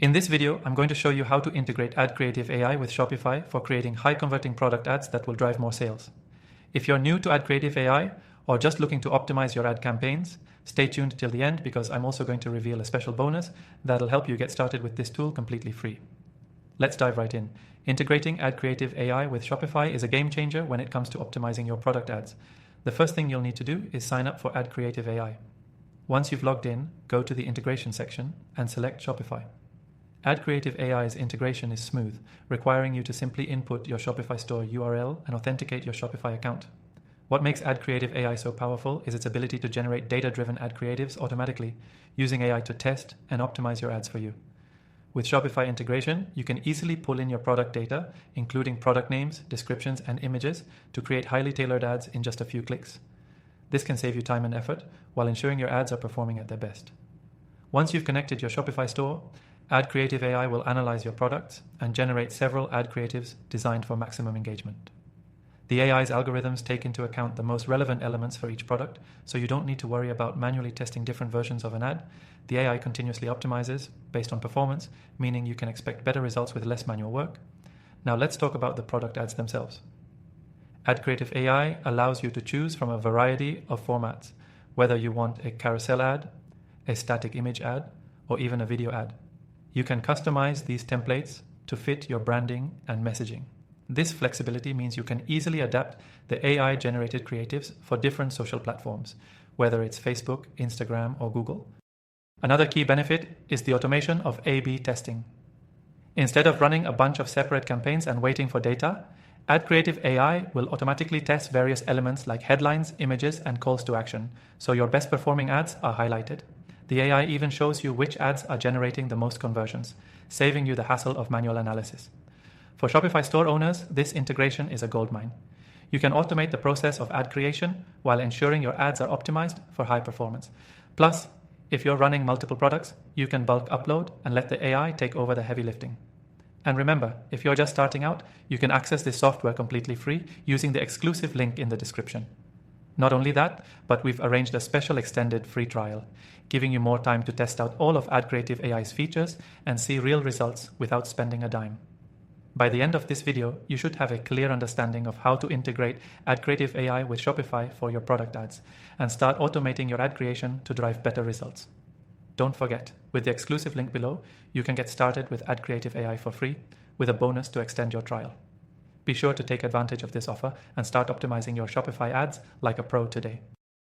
In this video, I'm going to show you how to integrate AdCreative AI with Shopify for creating high-converting product ads that will drive more sales. If you're new to AdCreative AI or just looking to optimize your ad campaigns, stay tuned till the end because I'm also going to reveal a special bonus that'll help you get started with this tool completely free. Let's dive right in. Integrating AdCreative AI with Shopify is a game changer when it comes to optimizing your product ads. The first thing you'll need to do is sign up for AdCreative AI. Once you've logged in, go to the integration section and select Shopify. AdCreative AI's integration is smooth, requiring you to simply input your Shopify store URL and authenticate your Shopify account. What makes AdCreative AI so powerful is its ability to generate data-driven ad creatives automatically, using AI to test and optimize your ads for you. With Shopify integration, you can easily pull in your product data, including product names, descriptions, and images, to create highly tailored ads in just a few clicks. This can save you time and effort while ensuring your ads are performing at their best. Once you've connected your Shopify store, AdCreative AI will analyze your products and generate several ad creatives designed for maximum engagement. The AI's algorithms take into account the most relevant elements for each product, so you don't need to worry about manually testing different versions of an ad. The AI continuously optimizes based on performance, meaning you can expect better results with less manual work. Now let's talk about the product ads themselves. AdCreative AI allows you to choose from a variety of formats, whether you want a carousel ad, a static image ad, or even a video ad. You can customize these templates to fit your branding and messaging. This flexibility means you can easily adapt the AI-generated creatives for different social platforms, whether it's Facebook, Instagram, or Google. Another key benefit is the automation of A/B testing. Instead of running a bunch of separate campaigns and waiting for data, AdCreative AI will automatically test various elements like headlines, images, and calls to action, so your best performing ads are highlighted. The AI even shows you which ads are generating the most conversions, saving you the hassle of manual analysis. For Shopify store owners, this integration is a goldmine. You can automate the process of ad creation while ensuring your ads are optimized for high performance. Plus, if you're running multiple products, you can bulk upload and let the AI take over the heavy lifting. And remember, if you're just starting out, you can access this software completely free using the exclusive link in the description. Not only that, but we've arranged a special extended free trial, giving you more time to test out all of AdCreative AI's features and see real results without spending a dime. By the end of this video, you should have a clear understanding of how to integrate AdCreative AI with Shopify for your product ads and start automating your ad creation to drive better results. Don't forget, with the exclusive link below, you can get started with AdCreative AI for free with a bonus to extend your trial. Be sure to take advantage of this offer and start optimizing your Shopify ads like a pro today.